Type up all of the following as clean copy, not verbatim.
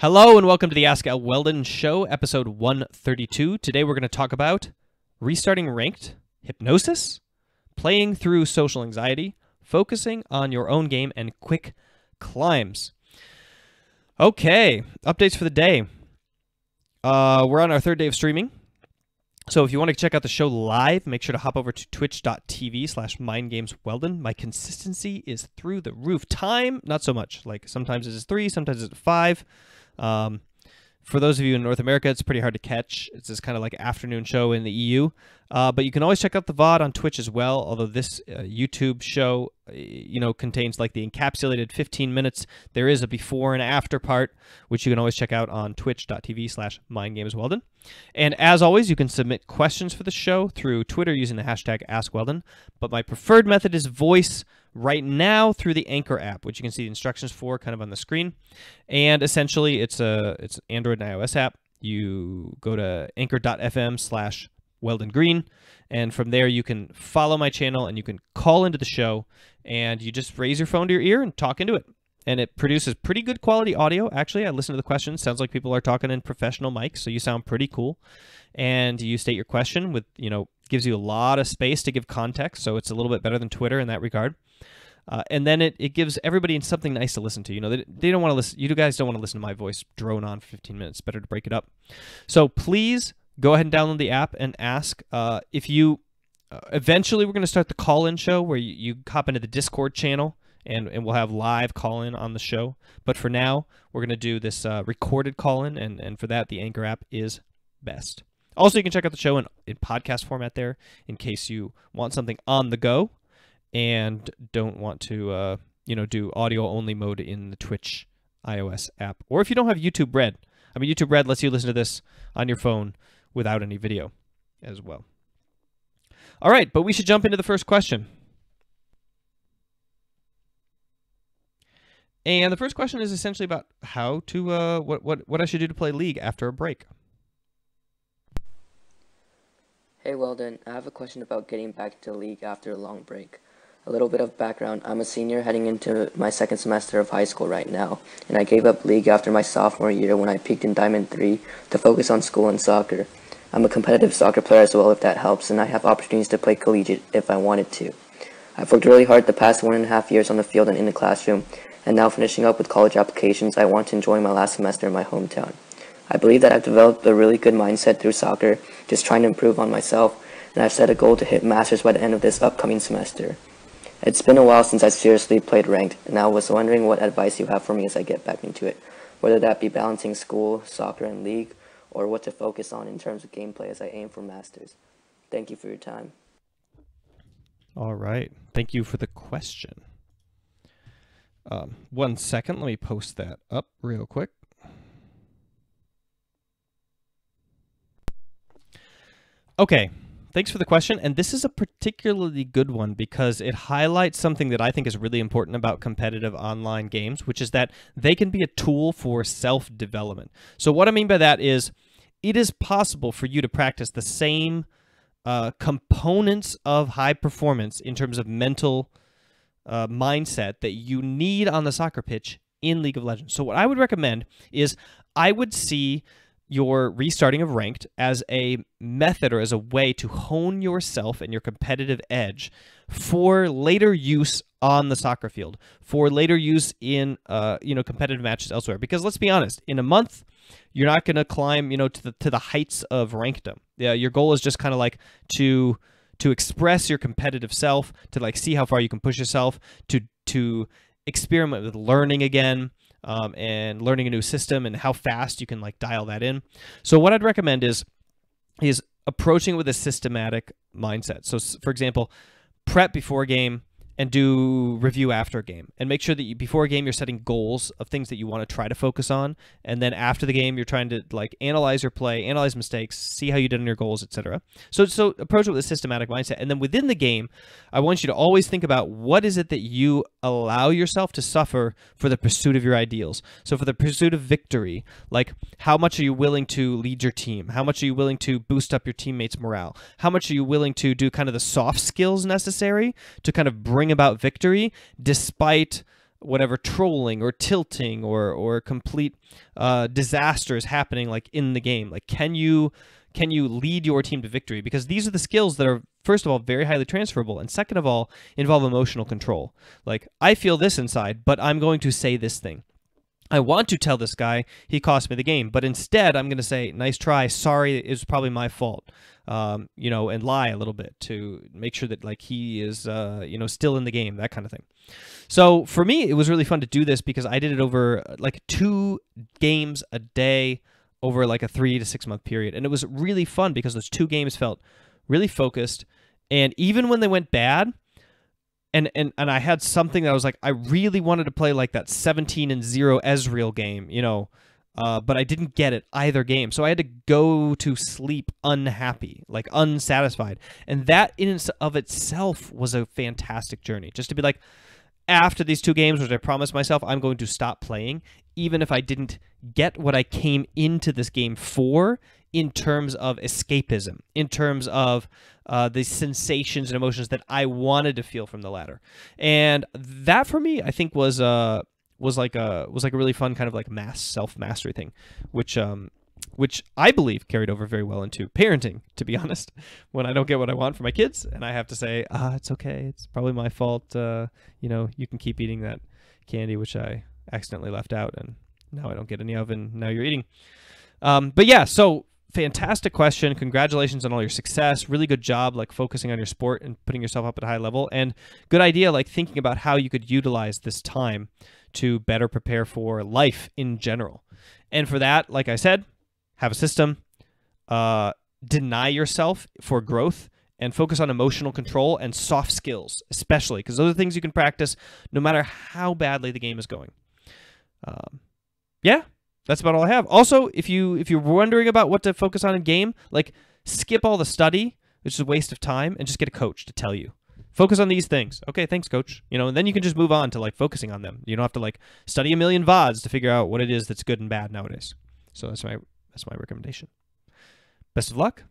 Hello and welcome to the AskWeldon Show, episode 132. Today we're going to talk about restarting ranked, hypnosis, playing through social anxiety, focusing on your own game, and quick climbs. Okay, updates for the day. We're on our third day of streaming. So if you want to check out the show live, make sure to hop over to twitch.tv/mindgamesweldon. My consistency is through the roof. Time, not so much. Like sometimes it's 3, sometimes it's 5. For those of you in North America, it's pretty hard to catch. It's this kind of like afternoon show in the EU. But you can always check out the VOD on Twitch as well, although this YouTube show, contains like the encapsulated 15 minutes. There is a before and after part, which you can always check out on twitch.tv/mindgamesweldon. And as always, you can submit questions for the show through Twitter using the hashtag AskWeldon. But my preferred method is voice right now through the Anchor app, which you can see the instructions for kind of on the screen. And essentially, it's an Android and iOS app. You go to anchor.fm/Weldon Green, and from there you can follow my channel and you can call into the show, and you just raise your phone to your ear and talk into it. And it produces pretty good quality audio. Actually, I listened to the questions. Sounds like people are talking in professional mics, so you sound pretty cool. And you state your question with, gives you a lot of space to give context, so it's a little bit better than Twitter in that regard. And then it gives everybody something nice to listen to. They don't want to listen. You guys don't want to listen to my voice drone on for 15 minutes. Better to break it up. So please go ahead and download the app and ask. If you eventually we're going to start the call-in show where you hop into the Discord channel and we'll have live call-in on the show. But for now, we're going to do this recorded call-in, and for that, the Anchor app is best. Also, you can check out the show in podcast format there in case you want something on the go and don't want to, do audio-only mode in the Twitch iOS app. Or if you don't have YouTube Red. I mean, YouTube Red lets you listen to this on your phone without any video as well. All right, but we should jump into the first question. And the first question is essentially about how to, what I should do to play League after a break. Hey Weldon, I have a question about getting back into League after a long break. A little bit of background, I'm a senior heading into my second semester of high school right now, and I gave up League after my sophomore year when I peaked in Diamond 3 to focus on school and soccer. I'm a competitive soccer player as well, if that helps, and I have opportunities to play collegiate if I wanted to. I've worked really hard the past 1.5 years on the field and in the classroom, and now finishing up with college applications, I want to enjoy my last semester in my hometown. I believe that I've developed a really good mindset through soccer, just trying to improve on myself, and I've set a goal to hit Masters by the end of this upcoming semester. It's been a while since I seriously played ranked, and I was wondering what advice you have for me as I get back into it, whether that be balancing school, soccer, and League, or what to focus on in terms of gameplay as I aim for Masters. Thank you for your time. All right. Thank you for the question. 1 second. Let me post that up real quick. Okay. Thanks for the question, and this is a particularly good one because it highlights something that I think is really important about competitive online games, which is that they can be a tool for self-development. So what I mean by that is it is possible for you to practice the same components of high performance in terms of mental mindset that you need on the soccer pitch in League of Legends. So what I would recommend is I would see your restarting of ranked as a method or as a way to hone yourself and your competitive edge for later use on the soccer field, for later use in competitive matches elsewhere. Because let's be honest, in a month, you're not going to climb to the heights of rankedom. Yeah, your goal is just kind of like to express your competitive self, to like see how far you can push yourself, to experiment with learning again. And learning a new system and how fast you can like dial that in. So what I'd recommend is approaching with a systematic mindset. So for example, prep before a game and do review after a game, and make sure that before a game you're setting goals of things that you want to try to focus on, and then after the game you're trying to like analyze your play, analyze mistakes, see how you did on your goals, etc. So approach it with a systematic mindset, and then within the game I want you to always think about what is it that you allow yourself to suffer for the pursuit of your ideals. So for the pursuit of victory, like how much are you willing to lead your team? How much are you willing to boost up your teammates' morale? How much are you willing to do kind of the soft skills necessary to kind of bring about victory despite whatever trolling or tilting or complete disasters happening like in the game. Like, can you lead your team to victory? Because these are the skills that are, first of all, very highly transferable, and second of all, involve emotional control. Like, I feel this inside, but I'm going to say this thing. I want to tell this guy he cost me the game, but instead I'm going to say, nice try, sorry, it was probably my fault, you know, and lie a little bit to make sure that like he is, you know, still in the game, that kind of thing. So for me, it was really fun to do this because I did it over like 2 games a day over like a 3 to 6 month period. And it was really fun because those 2 games felt really focused. And even when they went bad, and I had something that I was like, I really wanted to play like that 17-0 Ezreal game, you know, but I didn't get it either game. So I had to go to sleep unhappy, like unsatisfied. And that in and of itself was a fantastic journey. Just to be like, after these 2 games, which I promised myself, I'm going to stop playing, even if I didn't get what I came into this game for in terms of escapism, in terms of the sensations and emotions that I wanted to feel from the ladder. And that for me, I think was like a really fun kind of like self-mastery thing, which I believe carried over very well into parenting, to be honest. When I don't get what I want for my kids and I have to say, it's okay, it's probably my fault, you know, you can keep eating that candy which I accidentally left out and now I don't get any of, and now you're eating. But yeah, so fantastic question. Congratulations on all your success. Really good job like focusing on your sport and putting yourself up at a high level, and good idea like thinking about how you could utilize this time to better prepare for life in general. And for that, like I said, have a system, deny yourself for growth, and focus on emotional control and soft skills, especially because those are things you can practice no matter how badly the game is going. Yeah, that's about all I have. Also, if you're wondering about what to focus on in game, like skip all the study, which is a waste of time, and just get a coach to tell you. Focus on these things. Okay, thanks, coach. You know, and then you can just move on to like focusing on them. You don't have to like study a million VODs to figure out what it is that's good and bad nowadays. So that's my recommendation. Best of luck.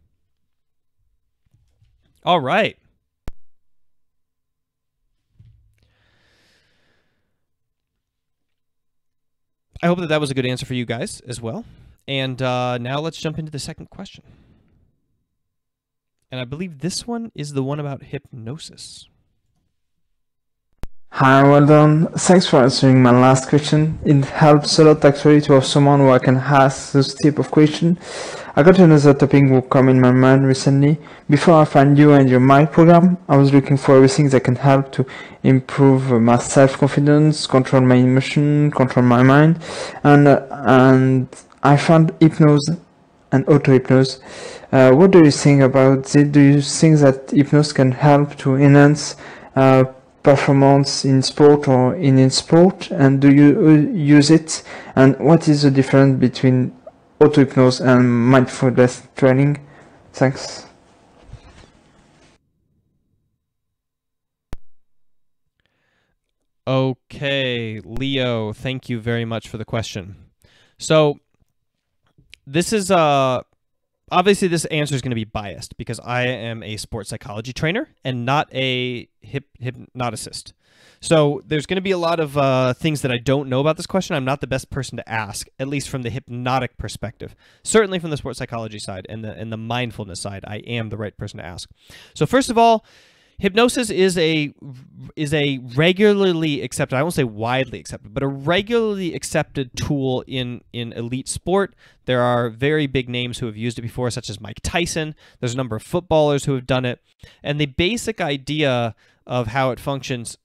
All right. I hope that was a good answer for you guys as well. And now let's jump into the second question. And I believe this one is the one about hypnosis. Hi, Weldon. Thanks for answering my last question. It helps a lot actually to have someone who I can ask this type of question. I got another topic who come in my mind recently. Before I found you and your mind program, I was looking for everything that can help to improve my self-confidence, control my emotion, control my mind, and I found hypnosis and auto-hypnosis. What do you think about it? Do you think that hypnosis can help to enhance performance in sport or in sport, and do you use it, and what is the difference between auto-hypnosis and mindfulness training? Thanks. Okay, Leo, thank you very much for the question. So this is obviously this answer is going to be biased because I am a sports psychology trainer and not a hypnoticist. So there's going to be a lot of things that I don't know about this question. I'm not the best person to ask, at least from the hypnotic perspective. Certainly from the sports psychology side and the mindfulness side, I am the right person to ask. So first of all, hypnosis is a regularly accepted, I won't say widely accepted, but a regularly accepted tool in elite sport. There are very big names who have used it before, such as Mike Tyson. There's a number of footballers who have done it. And the basic idea of how it functions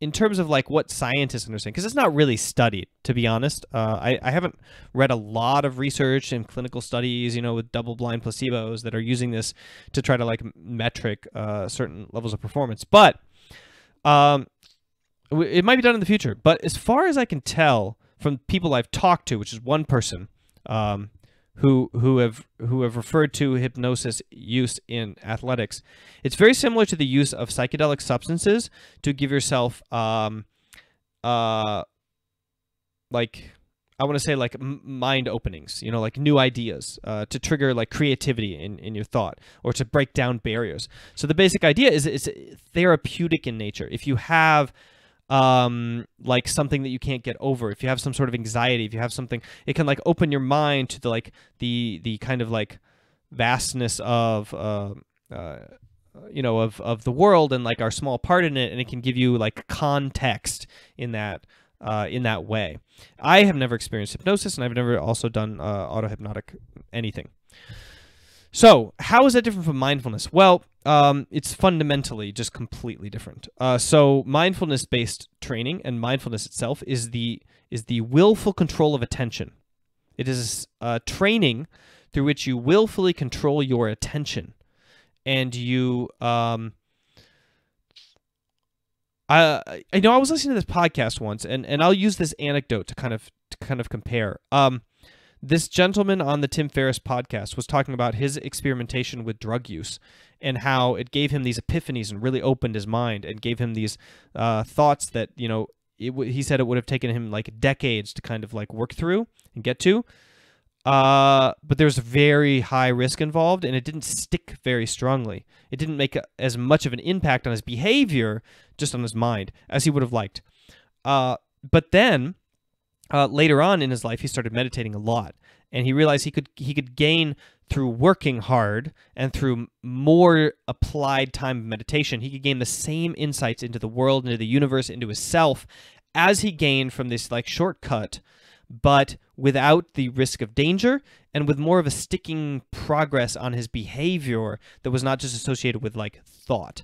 in terms of like what scientists understand, because it's not really studied, to be honest. I haven't read a lot of research and clinical studies, you know, with double-blind placebos that are using this to try to like metric certain levels of performance. But it might be done in the future. But as far as I can tell from people I've talked to, which is one person who have referred to hypnosis use in athletics, it's very similar to the use of psychedelic substances to give yourself like I want to say like mind openings, you know, like new ideas to trigger like creativity in your thought or to break down barriers. So the basic idea is it's therapeutic in nature. If you have like something that you can't get over. If you have some sort of anxiety, if you have something, it can like open your mind to the kind of like vastness of of the world and like our small part in it, and it can give you like context in that way. I have never experienced hypnosis, and I've never also done auto-hypnotic anything. So how is that different from mindfulness? Well, it's fundamentally just completely different. So mindfulness-based training and mindfulness itself is the willful control of attention. It is training through which you willfully control your attention, and you. I know I was listening to this podcast once, and I'll use this anecdote to kind of compare. This gentleman on the Tim Ferriss podcast was talking about his experimentation with drug use and how it gave him these epiphanies and really opened his mind and gave him these thoughts that, he said it would have taken him like decades to kind of like work through and get to. But there's very high risk involved, and it didn't stick very strongly. It didn't make as much of an impact on his behavior, just on his mind, as he would have liked. But then later on in his life, he started meditating a lot, and he realized he could gain through working hard and through more applied time of meditation. He could gain the same insights into the world, into the universe, into his self, as he gained from this like shortcut, but without the risk of danger and with more of a sticking progress on his behavior that was not just associated with like thought.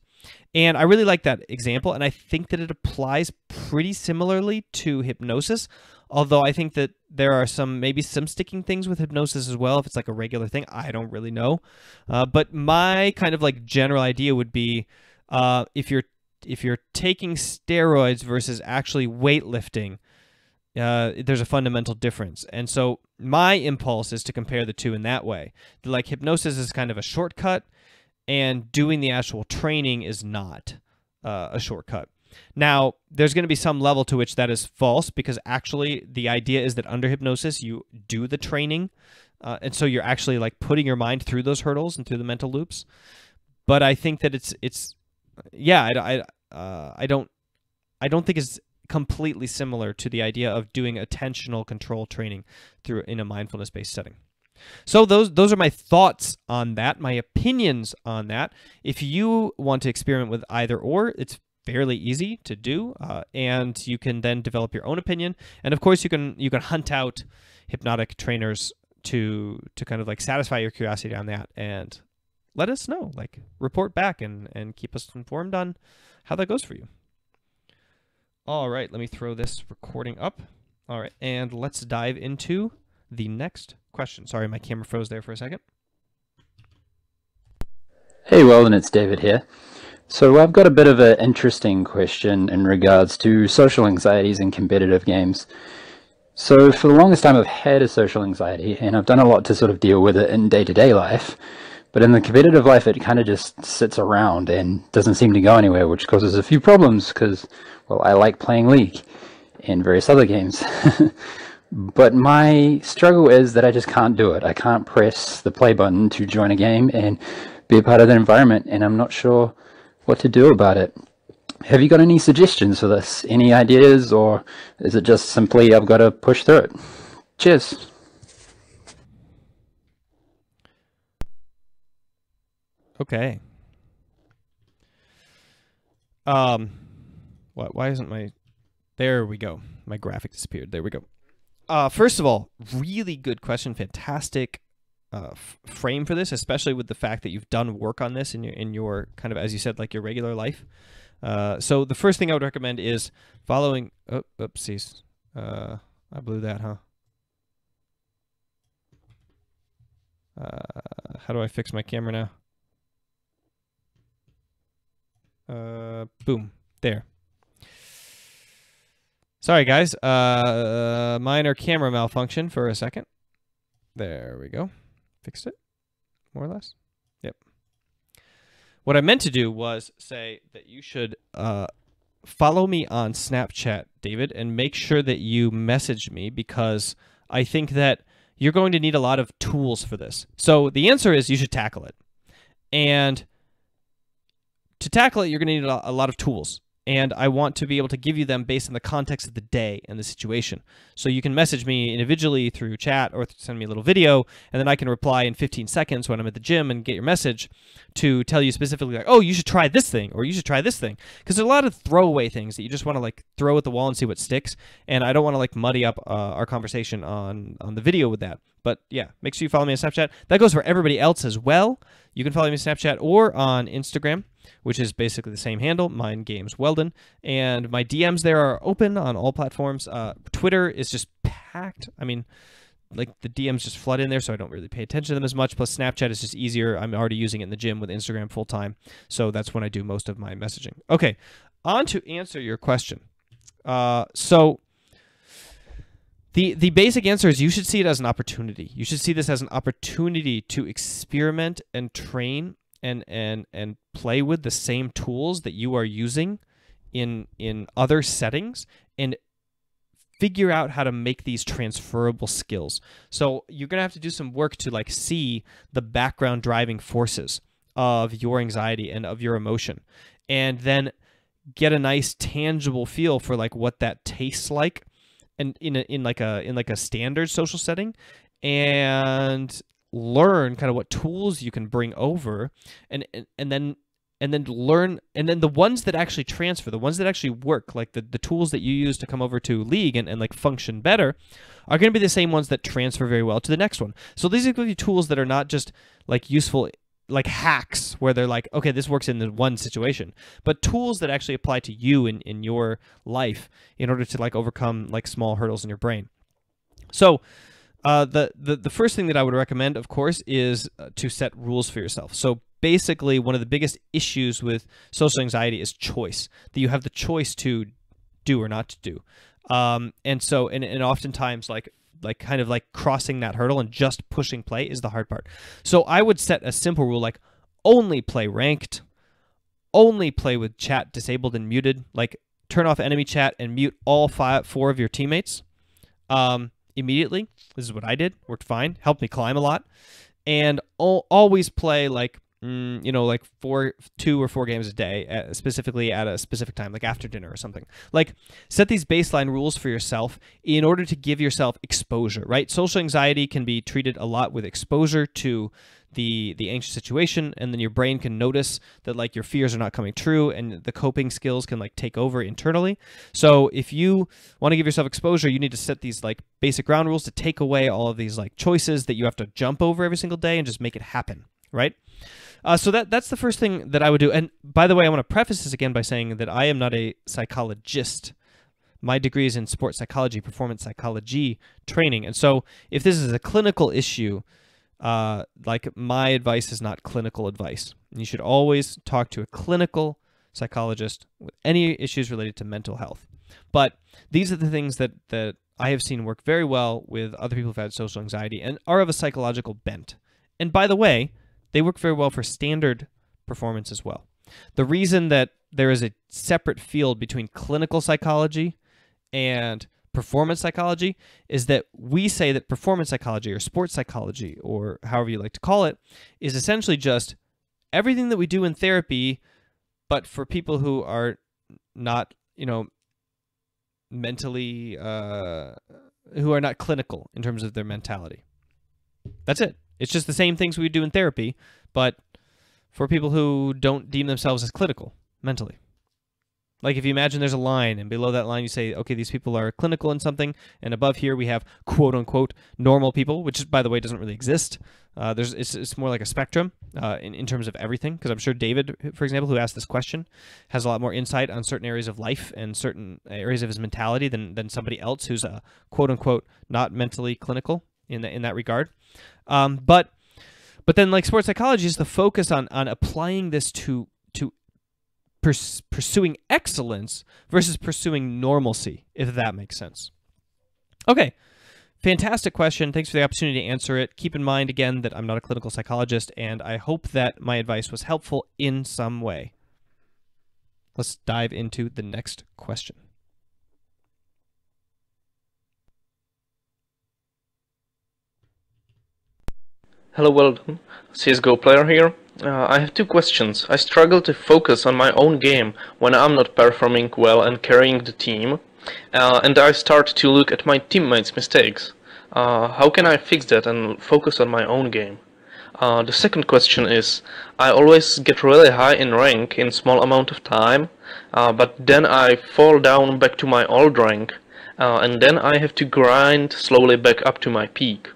And I really like that example, and I think that it applies pretty similarly to hypnosis, although I think that there are maybe some sticking things with hypnosis as well, if it's like a regular thing. I don't really know. But my kind of like general idea would be if you're taking steroids versus actually weightlifting, there's a fundamental difference. And so my impulse is to compare the two in that way. Like hypnosis is kind of a shortcut, and doing the actual training is not a shortcut. Now, there's going to be some level to which that is false, because actually the idea is that under hypnosis you do the training, and so you're actually like putting your mind through those hurdles and through the mental loops. But I think that I don't think it's completely similar to the idea of doing attentional control training in a mindfulness-based setting. So those are my thoughts on that, my opinions on that. If you want to experiment with either or, it's fairly easy to do, and you can then develop your own opinion. And of course, you can hunt out hypnotic trainers to kind of like satisfy your curiosity on that, and let us know, like report back and keep us informed on how that goes for you. All right, let me throw this recording up. All right, and let's dive into the next question. Sorry, my camera froze there for a second. Hey Weldon, it's David here. So I've got a bit of an interesting question in regards to social anxieties in competitive games. So for the longest time I've had a social anxiety, and I've done a lot to sort of deal with it in day-to-day life. But in the competitive life, it kind of just sits around and doesn't seem to go anywhere, which causes a few problems because, well, I like playing League and various other games. But my struggle is that I just can't do it. I can't press the play button to join a game and be a part of the environment, and I'm not sure what to do about it. Have you got any suggestions for this? Any ideas, or is it just simply I've got to push through it? Cheers. Okay. Why isn't my... There we go. My graphic disappeared. There we go. First of all, really good question. Fantastic frame for this, especially with the fact that you've done work on this in your kind of, as you said, like your regular life. So the first thing I would recommend is following... Oh, oopsies. I blew that, huh? How do I fix my camera now? Boom. There. Sorry, guys. Minor camera malfunction for a second. There we go. Fixed it, more or less. Yep. What I meant to do was say that you should follow me on Snapchat, David, and make sure that you message me, because I think that you're going to need a lot of tools for this. So the answer is you should tackle it. And to tackle it, you're going to need a lot of tools. and I want to be able to give you them based on the context of the day and the situation. So you can message me individually through chat or send me a little video, and then I can reply in 15 seconds when I'm at the gym and get your message to tell you specifically, like, oh, you should try this thing, or you should try this thing. Because there's a lot of throwaway things that you just want to like throw at the wall and see what sticks, and I don't want to like muddy up our conversation on the video with that. But yeah, make sure you follow me on Snapchat. That goes for everybody else as well. You can follow me on Snapchat or on Instagram, which is basically the same handle, Mind Games Weldon. And my DMs there are open on all platforms. Twitter is just packed. I mean, like the DMs just flood in there, so I don't really pay attention to them as much. Plus Snapchat is just easier. I'm already using it in the gym with Instagram full time. So that's when I do most of my messaging. Okay, on to answer your question. The basic answer is you should see it as an opportunity. You should see this as an opportunity to experiment and train and play with the same tools that you are using in other settings and figure out how to make these transferable skills. So you're going to have to do some work to like see the background driving forces of your anxiety and of your emotion, and then get a nice tangible feel for like what that tastes like and in like a standard social setting, and learn kind of what tools you can bring over, and then learn, and then the ones that actually transfer, the ones that actually work, like the tools that you use to come over to League and like function better, are going to be the same ones that transfer very well to the next one. So these are going to be tools that are not just like useful like hacks where they're like, okay, this works in the one situation, but tools that actually apply to you in your life in order to like overcome like small hurdles in your brain. So the first thing that I would recommend, of course, is to set rules for yourself. So basically, one of the biggest issues with social anxiety is choice, that you have the choice to do or not to do. And so, and oftentimes like kind of like crossing that hurdle and just pushing play is the hard part. So I would set a simple rule like only play ranked, only play with chat disabled and muted, like turn off enemy chat and mute all four of your teammates immediately. This is what I did. Worked fine. Helped me climb a lot. And always play like, you know, like 2 or 4 games a day, specifically at a specific time, like after dinner or something. Like set these baseline rules for yourself in order to give yourself exposure, right? Social anxiety can be treated a lot with exposure to the anxious situation, and then your brain can notice that like your fears are not coming true, and the coping skills can like take over internally. So if you want to give yourself exposure, you need to set these like basic ground rules to take away all of these like choices that you have to jump over every single day and just make it happen, right? So that's the first thing that I would do. And by the way, I want to preface this again by saying that I am not a psychologist. My degree is in sports psychology, performance psychology training. And so if this is a clinical issue, like my advice is not clinical advice. And you should always talk to a clinical psychologist with any issues related to mental health. But these are the things that I have seen work very well with other people who've had social anxiety and are of a psychological bent. And by the way, they work very well for standard performance as well. The reason that there is a separate field between clinical psychology and performance psychology is that we say that performance psychology or sports psychology, or however you like to call it, is essentially just everything that we do in therapy, but for people who are not, you know, mentally, who are not clinical in terms of their mentality. That's it. It's just the same things we do in therapy, but for people who don't deem themselves as clinical mentally. Like if you imagine there's a line, and below that line you say, okay, these people are clinical in something, and above here we have quote-unquote normal people, which, by the way, doesn't really exist. It's more like a spectrum in terms of everything, because I'm sure David, for example, who asked this question, has a lot more insight on certain areas of life and certain areas of his mentality than somebody else who's a quote-unquote not mentally clinical in that regard. But then like sports psychology is the focus on applying this to pursuing excellence versus pursuing normalcy, if that makes sense. Okay, fantastic question. Thanks for the opportunity to answer it. Keep in mind, again, that I'm not a clinical psychologist, and I hope that my advice was helpful in some way. Let's dive into the next question. Hello, Weldon. CSGO player here. I have two questions. I struggle to focus on my own game when I'm not performing well and carrying the team, and I start to look at my teammates' mistakes. How can I fix that and focus on my own game? The second question is, I always get really high in rank in small amount of time, but then I fall down back to my old rank, and then I have to grind slowly back up to my peak.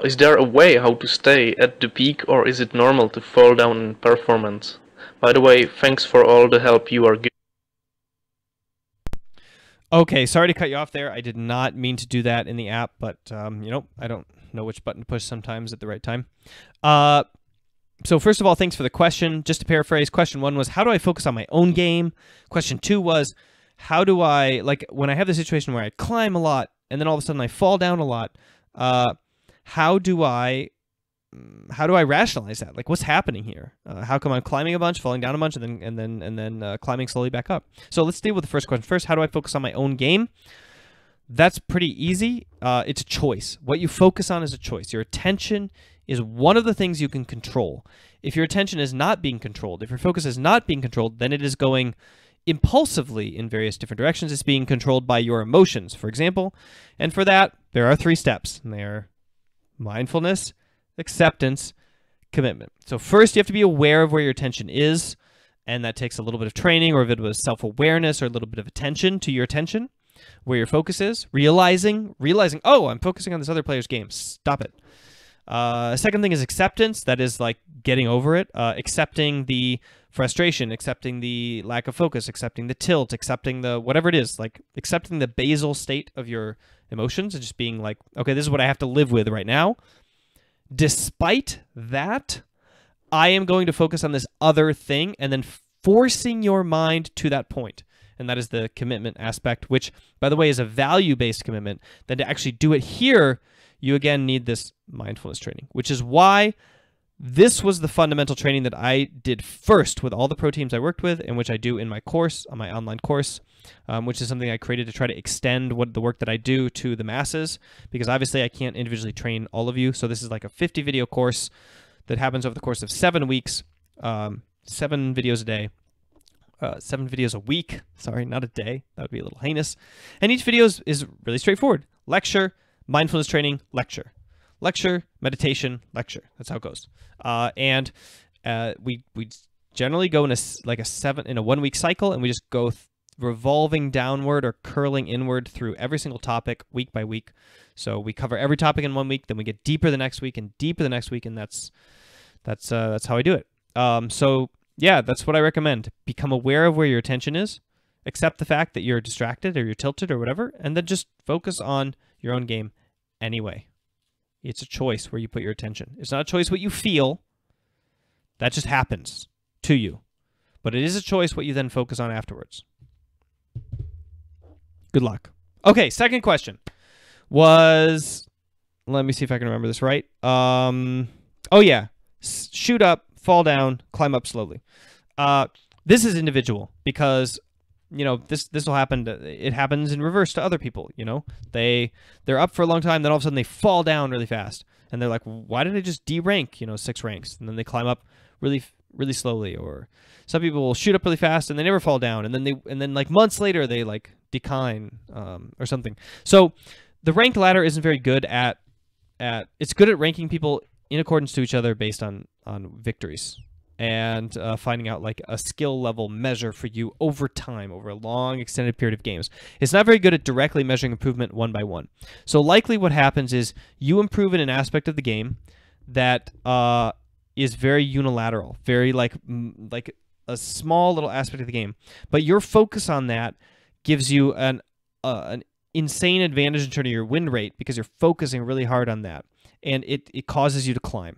Is there a way how to stay at the peak, or is it normal to fall down in performance? By the way, thanks for all the help you are giving. Okay, sorry to cut you off there. I did not mean to do that in the app, but I don't know which button to push sometimes at the right time. So first of all, thanks for the question. Just to paraphrase, question 1 was, how do I focus on my own game? Question 2 was, how do I, like, when I have the situation where I climb a lot and then all of a sudden I fall down a lot, how do I rationalize that? Like, what's happening here? How come I'm climbing a bunch, falling down a bunch, and then climbing slowly back up? So let's deal with the first question first. How do I focus on my own game? That's pretty easy. It's a choice. What you focus on is a choice. Your attention is one of the things you can control. If your attention is not being controlled, if your focus is not being controlled, then it is going impulsively in various different directions. It's being controlled by your emotions, for example. And for that, there are 3 steps, and they are mindfulness, acceptance, commitment. So first, you have to be aware of where your attention is, and that takes a little bit of training or a bit of self-awareness or a little bit of attention to your attention, where your focus is, realizing, oh, I'm focusing on this other player's game. Stop it. Second thing is acceptance. That is like getting over it, accepting the frustration, accepting the lack of focus, accepting the tilt, accepting the whatever it is, like accepting the basal state of your emotions and just being like, okay, this is what I have to live with right now. Despite that, I am going to focus on this other thing, and then forcing your mind to that point. And that is the commitment aspect, which, by the way, is a value-based commitment. Then to actually do it here, you again need this mindfulness training, which is why this was the fundamental training that I did first with all the pro teams I worked with, and which I do in my course, on my online course, which is something I created to try to extend the work that I do to the masses, because obviously I can't individually train all of you. So this is like a 50 video course that happens over the course of 7 weeks, 7 videos a day. 7 videos a week. Sorry, not a day. That would be a little heinous. And each video is really straightforward. Lecture, mindfulness training, lecture. Lecture, meditation, lecture. That's how it goes. And we generally go in a 1 week cycle, and we just go revolving downward or curling inward through every single topic week by week. So we cover every topic in 1 week, then we get deeper the next week and deeper the next week, and that's how I do it. So yeah, that's what I recommend. Become aware of where your attention is, accept the fact that you're distracted or you're tilted or whatever, and then just focus on your own game anyway. It's a choice where you put your attention. It's not a choice what you feel. That just happens to you. But it is a choice what you then focus on afterwards. Good luck. Okay, second question was, let me see if I can remember this right. Oh yeah, shoot up, fall down, climb up slowly. This is individual because, this will happen. It happens in reverse to other people. They're up for a long time, then all of a sudden they fall down really fast, and they're like, why did I just de-rank 6 ranks? And then they climb up really slowly. Or some people will shoot up really fast and they never fall down, and then like months later they like decline or something. So the rank ladder isn't very good at it's good at ranking people in accordance to each other based on victories, and finding out like a skill level measure for you over time, over a long extended period of games. It's not very good at directly measuring improvement one by one. So likely what happens is you improve in an aspect of the game that is very unilateral, very like a small little aspect of the game, but your focus on that gives you an insane advantage in terms of your win rate because you're focusing really hard on that, and it causes you to climb.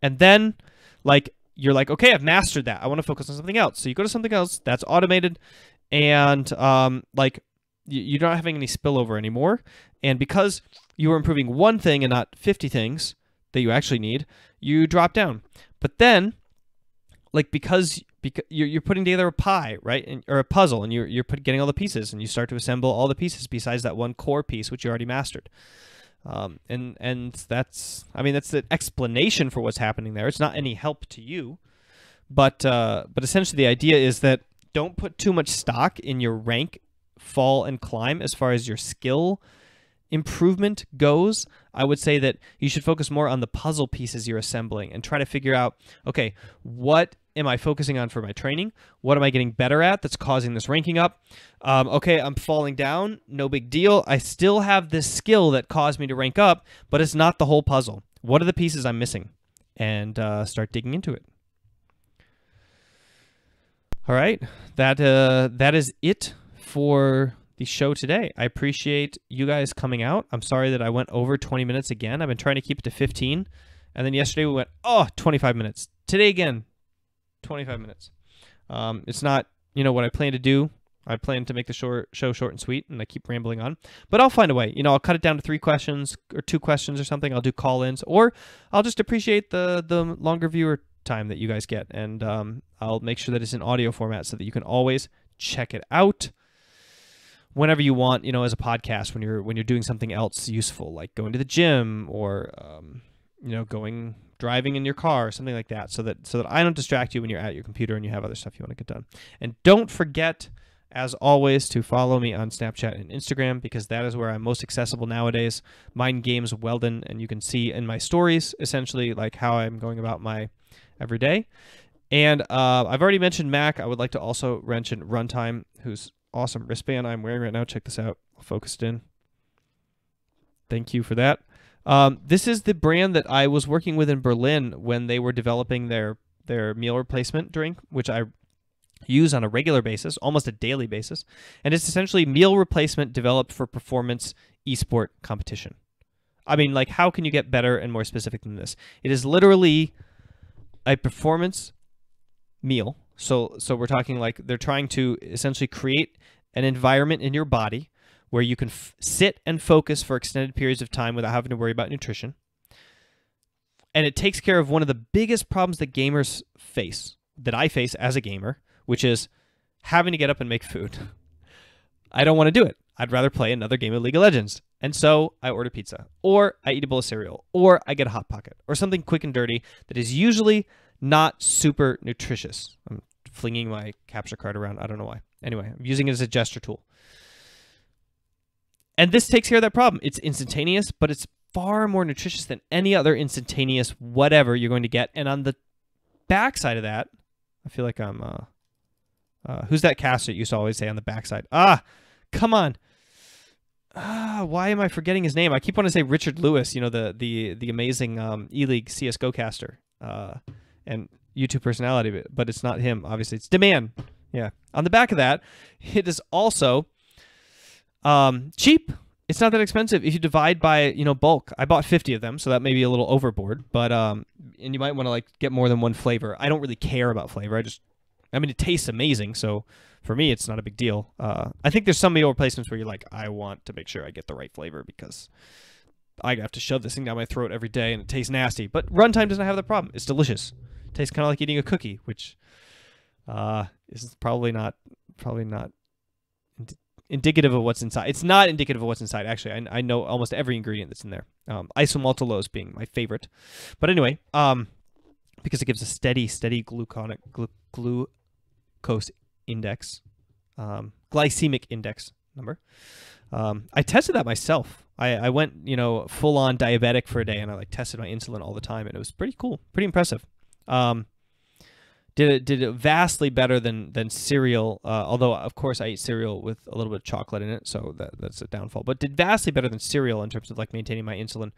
And then you're like, okay, I've mastered that. I want to focus on something else. So you go to something else that's automated, and you're not having any spillover anymore. And because you are improving one thing and not 50 things that you actually need, you drop down. But then, because you're putting together a pie, right, or a puzzle, and you're getting all the pieces, and you start to assemble all the pieces besides that one core piece which you already mastered. And that's, I mean, that's the explanation for what's happening there. It's not any help to you, but essentially the idea is that don't put too much stock in your rank fall and climb as far as your skill improvement goes. I would say that you should focus more on the puzzle pieces you're assembling and try to figure out, okay, what am I focusing on for my training? What am I getting better at that's causing this ranking up? Okay, I'm falling down. No big deal. I still have this skill that caused me to rank up, but it's not the whole puzzle. What are the pieces I'm missing? And start digging into it. All right, that is it for the show today. I appreciate you guys coming out. I'm sorry that I went over 20 minutes again. I've been trying to keep it to 15. And then yesterday we went, 25 minutes. Today again, 25 minutes. It's not, what I plan to do. I plan to make the show short and sweet, and I keep rambling on. But I'll find a way. I'll cut it down to 3 questions or 2 questions or something. I'll do call-ins, or I'll just appreciate the longer viewer time that you guys get. And I'll make sure that it's in audio format so that you can always check it out whenever you want, as a podcast, when you're doing something else useful, like going to the gym or driving in your car or something like that, so that I don't distract you when you're at your computer and you have other stuff you want to get done. And don't forget, as always, to follow me on Snapchat and Instagram, because that is where I'm most accessible nowadays. Mind Games Weldon, and you can see in my stories essentially like how I'm going about my everyday. And I've already mentioned Mac. I would like to also mention Runtime, whose awesome wristband I'm wearing right now. Check this out. I'll focus it in. Thank you for that. This is the brand that I was working with in Berlin when they were developing their meal replacement drink, which I use on a regular basis, almost a daily basis. And it's essentially meal replacement developed for performance esport competition. I mean, like, how can you get better and more specific than this? It is literally a performance meal. So we're talking like they're trying to essentially create an environment in your body where you can sit and focus for extended periods of time without having to worry about nutrition. And it takes care of one of the biggest problems that gamers face, that I face as a gamer, which is having to get up and make food. I don't want to do it. I'd rather play another game of League of Legends. And so I order pizza, or I eat a bowl of cereal, or I get a Hot Pocket, or something quick and dirty that is usually not super nutritious. I'm flinging my capture card around. I don't know why. Anyway, I'm using it as a gesture tool. And this takes care of that problem. It's instantaneous, but it's far more nutritious than any other instantaneous whatever you're going to get. And on the backside of that, I feel like I'm... who's that caster you used to always say on the backside? Come on. Why am I forgetting his name? I keep wanting to say Richard Lewis, the amazing E-League CSGO caster and YouTube personality, but it's not him, obviously. It's Demand. Yeah. On the back of that, it is also cheap. It's not that expensive if you divide by, bulk. I bought 50 of them, so that may be a little overboard, but and you might want to like get more than one flavor. I don't really care about flavor. I mean, it tastes amazing, so for me, it's not a big deal. I think there's some meal replacements where you're like, I want to make sure I get the right flavor because I have to shove this thing down my throat every day and it tastes nasty. But Runtime doesn't have the problem. It's delicious. It tastes kind of like eating a cookie, which is probably not indicative of what's inside. It's not indicative of what's inside, actually. I know almost every ingredient that's in there. Isomaltulose being my favorite. But anyway, because it gives a steady glucose index, glycemic index number. I tested that myself. I went, full on diabetic for a day, and I tested my insulin all the time, and it was pretty cool, pretty impressive. Did it vastly better than cereal, although of course I eat cereal with a little bit of chocolate in it, so that's a downfall. But did vastly better than cereal in terms of maintaining my insulin,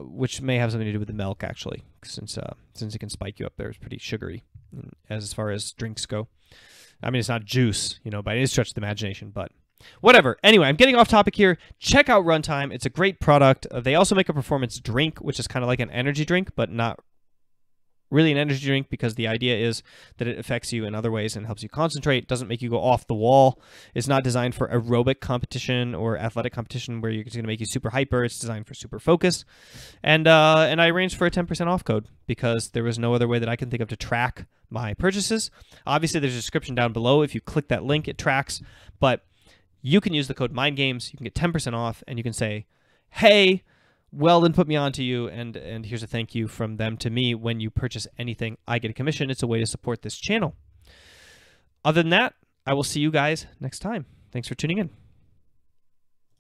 which may have something to do with the milk actually, since it can spike you up there. It's pretty sugary as far as drinks go. I mean, it's not juice, by any stretch of the imagination, but whatever. Anyway, I'm getting off topic here. Check out Runtime. It's a great product. They also make a performance drink, which is kind of like an energy drink, but not really an energy drink, because the idea is that it affects you in other ways and helps you concentrate, doesn't make you go off the wall. It's not designed for aerobic competition or athletic competition where it's going to make you super hyper. It's designed for super focus. And I arranged for a 10% off code because there was no other way that I can think of to track my purchases. Obviously, there's a description down below. If you click that link, it tracks. But you can use the code MindGames. You can get 10% off, and you can say, hey, Weldon put me on to you, and here's a thank you from them to me. When you purchase anything, I get a commission. It's a way to support this channel. Other than that, I will see you guys next time. Thanks for tuning in.